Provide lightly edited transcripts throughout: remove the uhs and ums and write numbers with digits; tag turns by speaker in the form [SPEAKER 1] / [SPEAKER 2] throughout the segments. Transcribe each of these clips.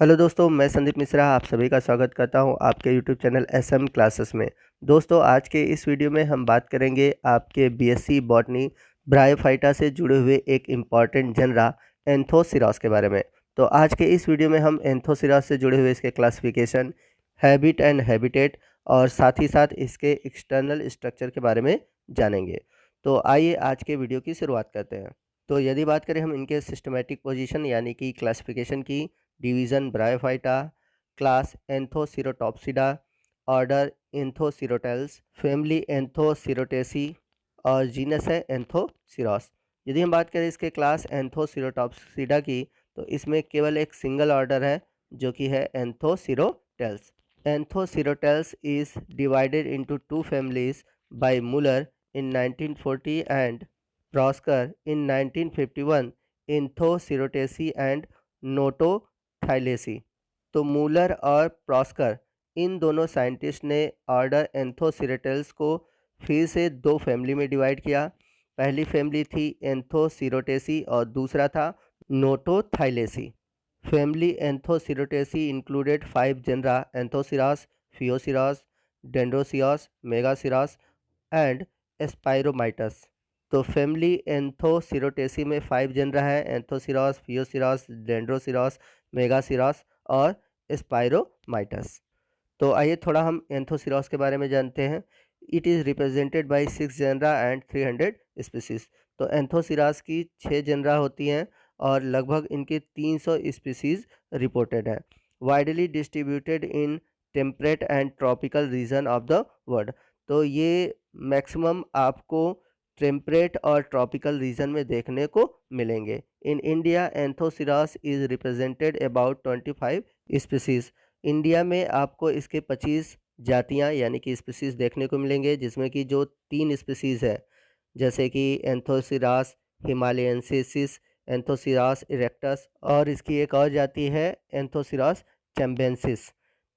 [SPEAKER 1] Hello दोस्तों, मैं संदीप मिश्रा आप सभी का स्वागत करता हूं आपके यूट्यूब चैनल एसएम क्लासेस में। दोस्तों, आज के इस वीडियो में हम बात करेंगे आपके बीएससी बॉटनी ब्रायोफाइटा से जुड़े हुए एक इम्पॉर्टेंट जनरा एंथोसिरास के बारे में। तो आज के इस वीडियो में हम एंथोसिरास से जुड़े हुए इसके क्लासिफिकेशन, हैबिट एंड हैबिटेट और साथ ही साथ इसके एक्सटर्नल स्ट्रक्चर के बारे में जानेंगे। तो आइए आज के वीडियो की शुरुआत करते हैं। तो यदि बात करें हम इनके सिस्टमेटिक पोजीशन यानी कि क्लासिफिकेशन की, division Bryophyta, class Anthocerotopsida, order Anthocerotales, family Anthocerotaceae और जीनस है एंथोसिरास। यदि हम बात करें इसके क्लास एंथोसिरोटॉप्सिडा की, तो इसमें केवल एक सिंगल ऑर्डर है जो कि है Anthocerotales. Anthocerotales is divided into two families by Muller in 1940 and Prosker in 1951, Anthocerotaceae and Notothylaceae. तो मूलर और प्रॉस्कर इन दोनों साइंटिस्ट ने ऑर्डर एंथोसिरोटेल्स को फिर से दो फैमिली में डिवाइड किया। पहली फैमिली थी एंथोसिरोटेसी और दूसरा था Notothylaceae. Family Anthocerotaceae included 5 genera Anthoceros, Phaeoceros, Dendroceros, Megaceros and Spiromitus. तो फैमिली एंथोसिरोटेसी में 5 जनरा है, एंथोसिरास, फियोसिरास, डेंड्रोसिरास, मेगासिरास और स्पाइरोमाइटस। तो आइए थोड़ा हम एंथोसिरास के बारे में जानते हैं। It is represented by 6 genera and 300 species. तो एंथोसिरास की 6 जनरा होती हैं और लगभग इनके 300 स्पीसीज रिपोर्टेड हैं। Widely distributed in temperate and tropical region of the world. तो ये मैक्सिमम आपको टेम्परेट और ट्रॉपिकल रीजन में देखने को मिलेंगे। In India Anthoceros is represented about 25 species. India में आपको इसके 25 जातियां यानी कि स्पीसीज देखने को मिलेंगे, जिसमें कि जो 3 स्पीसीज है जैसे कि एंथोसिरास हिमालयनसिस, एंथोसिरास इरेक्टस और इसकी एक और जाति है एंथोसिरास चैम्बेंसिस।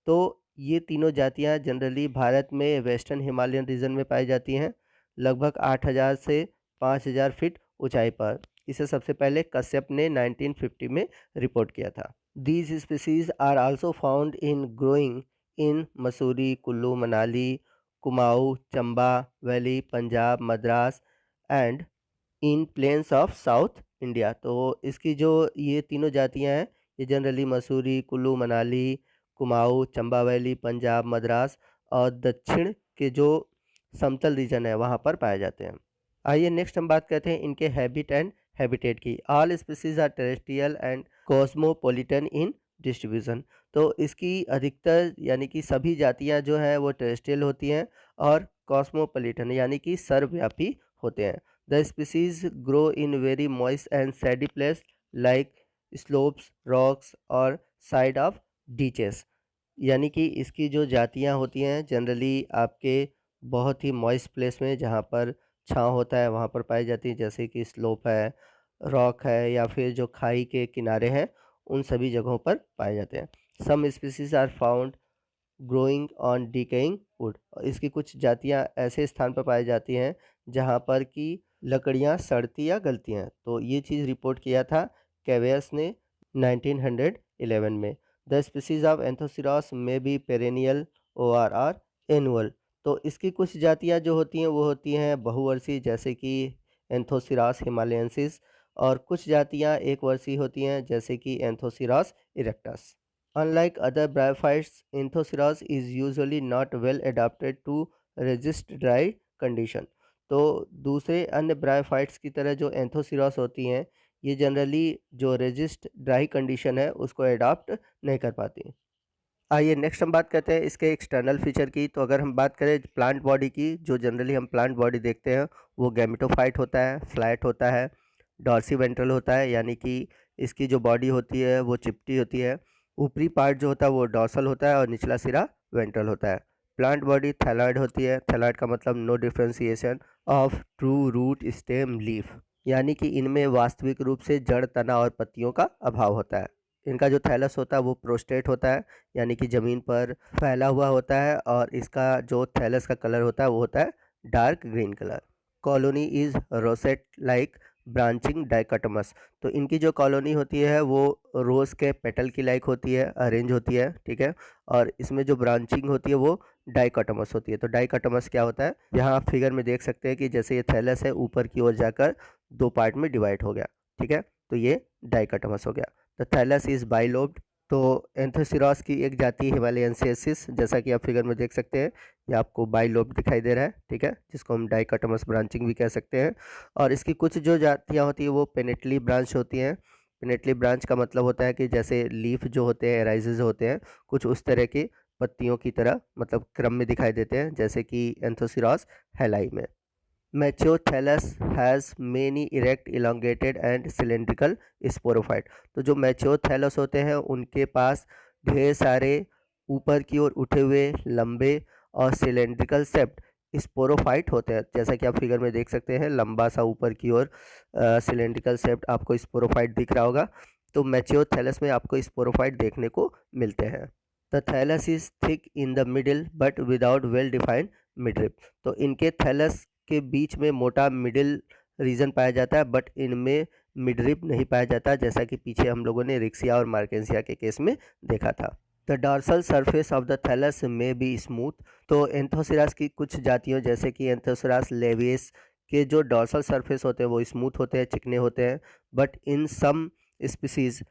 [SPEAKER 1] तो ये तीनों जातियां जनरली भारत में वेस्टर्न हिमालयन रीजन में पाई जाती हैं, लगभग 8000 से 5000 फीट ऊंचाई पर। इसे सबसे पहले कश्यप ने 1950 में रिपोर्ट किया था। These species are also found in growing in Mussoorie, Kullu, Manali, Kumaon, Chamba valley, Punjab, Madras and in plains of South India. तो इसकी जो ये तीनों जातियां हैं, ये जनरली मसूरी, कुल्लू, मनाली, कुमाऊं, चंबा वैली, पंजाब, मद्रास और दक्षिण के जो समतल रीजन है वहाँ पर पाए जाते हैं। आइए नेक्स्ट हम बात करते हैं इनके हैबिट एंड हैबिटेट की। All species are terrestrial and cosmopolitan in distribution. तो इसकी अधिकतर यानी कि सभी जातियां जो हैं वो टेरेस्ट्रियल होती हैं और कॉस्मोपोलिटन यानी कि सर्वव्यापी होते हैं। The species grow in very moist and सैडी place like slopes, rocks और साइड ऑफ डीचेस। यानी कि इसकी जो जातियां होती हैं जनरली आपके बहुत ही मॉइस्ट प्लेस में जहाँ पर छाँव होता है वहाँ पर पाई जाती है, जैसे कि स्लोप है, रॉक है या फिर जो खाई के किनारे हैं उन सभी जगहों पर पाए जाते हैं। Some species are found growing on decaying wood. इसकी कुछ जातियां ऐसे स्थान पर पाई जाती हैं जहां पर कि लकड़ियां सड़ती या गलती हैं। तो ये चीज़ रिपोर्ट किया था कैवेस ने 1911 में। द स्पीसीज ऑफ एंथोसिरास में बी पेरेनियल ORR एनुअल। तो इसकी कुछ जातियां जो होती हैं वो होती हैं बहुवर्षीय, जैसे कि एंथोसिरास हिमालयनसिस, और कुछ जातियां एक वर्षीय होती हैं जैसे कि Anthoceros erectus. Unlike other bryophytes, Enthosiras is usually not well adapted to resist dry condition। तो दूसरे अन्य ब्रायोफाइट्स की तरह जो एंथोसिरास होती हैं, ये जनरली जो रेजिस्ट ड्राई कंडीशन है उसको अडॉप्ट नहीं कर पाती। आइए नेक्स्ट हम बात करते हैं इसके एक्सटर्नल फीचर की। तो अगर हम बात करें प्लांट बॉडी की, जो जनरली हम प्लांट बॉडी देखते हैं वो गैमेटोफाइट होता है, फ्लैट होता है, डॉर्सी वेंट्रल होता है, यानी कि इसकी जो बॉडी होती है वो चिपटी होती है। ऊपरी पार्ट जो होता है वो डॉर्सल होता है और निचला सिरा वेंट्रल होता है। प्लांट बॉडी थैलॉइड होती है। थैलॉइड का मतलब no differentiation of true root stem leaf, यानी कि इनमें वास्तविक रूप से जड़, तना और पत्तियों का अभाव होता है। इनका जो थैलस होता है वो प्रोस्टेट होता है, यानी कि ज़मीन पर फैला हुआ होता है और इसका जो थैलस का कलर होता है वो होता है dark green colour. Colony is rosette like branching dichotomous. तो इनकी जो कॉलोनी होती है वो रोज़ के पेटल की लाइक होती है, अरेंज होती है, ठीक है। और इसमें जो ब्रांचिंग होती है वो डाइकोटोमस होती है। तो डाइकोटोमस क्या होता है, यहाँ आप फिगर में देख सकते हैं कि जैसे ये थैलस है ऊपर की ओर जाकर 2 पार्ट में डिवाइड हो गया, ठीक है। तो ये डाइकोटोमस हो गया। The thallus is bilobed. तो एंथोसिरॉस की एक जाति हिमालयनसिस, जैसा कि आप फिगर में देख सकते हैं, ये आपको बाइलोब दिखाई दे रहा है, ठीक है, जिसको हम डाइकोटोमस ब्रांचिंग भी कह सकते हैं। और इसकी कुछ जो जातियाँ होती है वो पेनेटली ब्रांच होती हैं। पेनेटली ब्रांच का मतलब होता है कि जैसे लीफ जो होते हैं, राइजेज होते हैं, कुछ उस तरह की पत्तियों की तरह, मतलब क्रम में दिखाई देते हैं, जैसे कि एंथोसिरॉस हेलाई में। Mature thallus has many erect elongated and cylindrical sporophyte. तो जो मैच्योथैलस होते हैं उनके पास ढेर सारे ऊपर की ओर उठे हुए लंबे और सिलेंड्रिकल सेप्ट स्पोरोफाइट होते हैं, जैसा कि आप फिगर में देख सकते हैं, लंबा सा ऊपर की ओर सिलेंड्रिकल सेप्ट आपको स्पोरोफाइट दिख रहा होगा। तो मैच्योथैलस में आपको स्पोरोफाइट देखने को मिलते हैं। The thallus is thick in the middle but without well defined midrib. तो इनके थैलस के बीच में मोटा मिडिल रीजन पाया जाता है, बट इनमें मिडरिप नहीं पाया जाता, जैसा कि पीछे हम लोगों ने रिक्सिया और मार्केंसिया के केस में देखा था। The dorsal surface of the thallus में बी स्मूथ। तो एंथोसिरास की कुछ जातियों जैसे कि एंथोसिरास लेवियस के जो डॉर्सल सरफेस होते हैं वो स्मूथ होते हैं, चिकने होते हैं, but in some species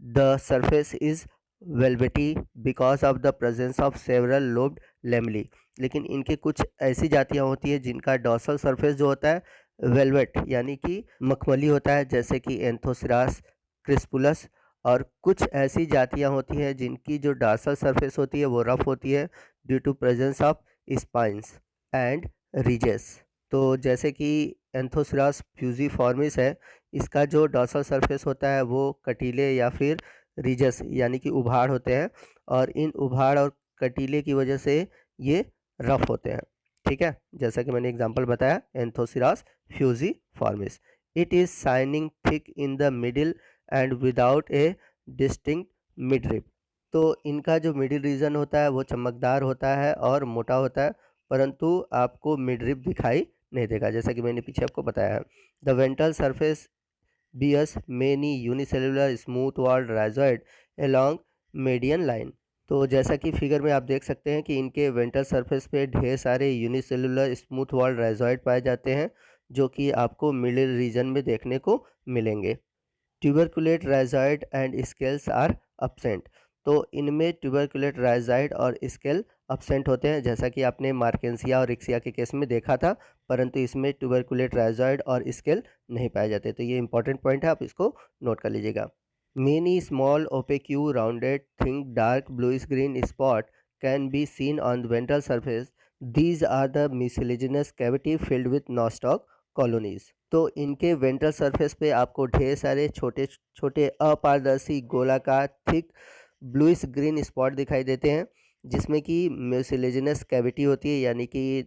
[SPEAKER 1] the surface is velvety because of the presence of several lobed lamellae. लेकिन इनके कुछ ऐसी जातियाँ होती हैं जिनका डॉर्सल सरफेस जो होता है वेलवेट यानी कि मखमली होता है, जैसे कि एंथोसिरास क्रिस्पुलस। और कुछ ऐसी जातियाँ होती हैं जिनकी जो डॉर्सल सरफेस होती है वो रफ होती है due to presence of spines and ridges. तो जैसे कि एंथोसिरास फ्यूजीफॉर्मिस है, इसका जो डॉर्सल सरफेस होता है वो कटीले या फिर रिजस यानी कि उभाड़ होते हैं, और इन उभाड़ और कटीले की वजह से ये रफ होते हैं, ठीक है, जैसा कि मैंने एग्जांपल बताया Anthoceros fusiformis. It is shining thick in the middle and without a distinct midrib. तो इनका जो मिडिल रीजन होता है वो चमकदार होता है और मोटा होता है, परंतु आपको मिडरिप दिखाई नहीं देगा, जैसा कि मैंने पीछे आपको बताया है। The ventral surface bears many unicellular smooth walled rhizoid along median line. तो जैसा कि फिगर में आप देख सकते हैं कि इनके वेंट्रल सरफेस पे ढेर सारे यूनिसेलुलर स्मूथ वॉल्ड राइजॉइड पाए जाते हैं, जो कि आपको मिडिल रीजन में देखने को मिलेंगे। Tuberculate rhizoid and scales are absent। तो इनमें ट्यूबरकुलेट राइजॉइड और स्केल absent होते हैं, जैसा कि आपने मार्केंसिया और रिक्सिया के केस में देखा था, परंतु इसमें ट्यूबरकुलेट राइजॉइड और स्केल नहीं पाए जाते। तो ये इंपॉर्टेंट पॉइंट है, आप इसको नोट कर लीजिएगा। Many small opaque rounded thick dark bluish green spot can be seen on the ventral surface. These are the mucilaginous cavity filled with Nostoc colonies. तो इनके वेंट्रल सरफेस पे आपको ढेर सारे छोटे छोटे अपारदर्शी गोलाकार थिक ब्लूइश ग्रीन स्पॉट दिखाई देते हैं, जिसमें कि म्यूसिलेजिनस कैविटी होती है, यानी कि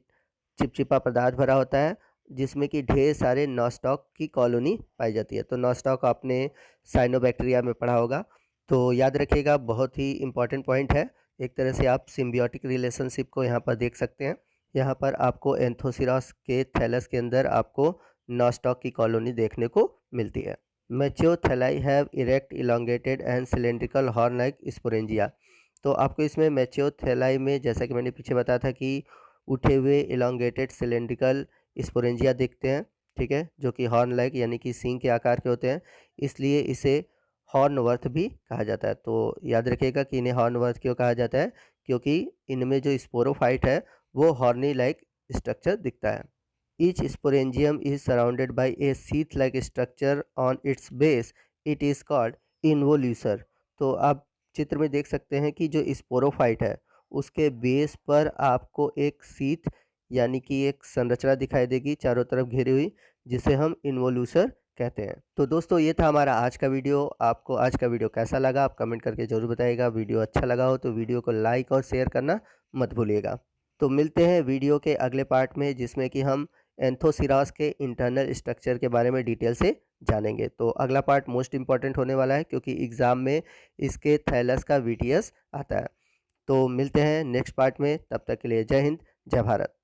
[SPEAKER 1] चिपचिपा पदार्थ भरा होता है, जिसमें कि ढेर सारे नॉस्टॉक की कॉलोनी पाई जाती है। तो नॉस्टॉक आपने साइनोबैक्टीरिया में पढ़ा होगा, तो याद रखिएगा, बहुत ही इंपॉर्टेंट पॉइंट है। एक तरह से आप सिम्बियोटिक रिलेशनशिप को यहाँ पर देख सकते हैं। यहाँ पर आपको एंथोसिरास के थैलस के अंदर आपको नॉस्टॉक की कॉलोनी देखने को मिलती है। Mature thalli have erect elongated and cylindrical horn like sporangia. तो आपको इसमें मैच्योथैलाई में, जैसा कि मैंने पीछे बताया था, कि उठे हुए इलोंगेटेड सिलेंड्रिकल स्पोरेंजिया दिखते हैं, ठीक है, जो कि हॉर्न लाइक यानी कि सींग के आकार के होते हैं, इसलिए इसे हॉर्नवर्थ भी कहा जाता है। तो याद रखिएगा कि इन्हें हॉर्नवर्थ क्यों कहा जाता है, क्योंकि इनमें जो स्पोरोफाइट है वो हॉर्नी लाइक स्ट्रक्चर दिखता है। Each sporangium is surrounded by A sheath like structure on it's base, it is called इन्वोल्यूसर। तो आप चित्र में देख सकते हैं कि जो स्पोरोफाइट है उसके बेस पर आपको एक सीथ यानी कि एक संरचना दिखाई देगी चारों तरफ घिरी हुई, जिसे हम इन्वोल्यूसर कहते हैं। तो दोस्तों ये था हमारा आज का वीडियो। आपको आज का वीडियो कैसा लगा आप कमेंट करके ज़रूर बताइएगा। वीडियो अच्छा लगा हो तो वीडियो को लाइक और शेयर करना मत भूलिएगा। तो मिलते हैं वीडियो के अगले पार्ट में, जिसमें कि हम एंथोसिरास के इंटरनल स्ट्रक्चर के बारे में डिटेल से जानेंगे। तो अगला पार्ट मोस्ट इंपॉर्टेंट होने वाला है, क्योंकि एग्ज़ाम में इसके थैलस का VTS आता है। तो मिलते हैं नेक्स्ट पार्ट में, तब तक के लिए जय हिंद, जय भारत।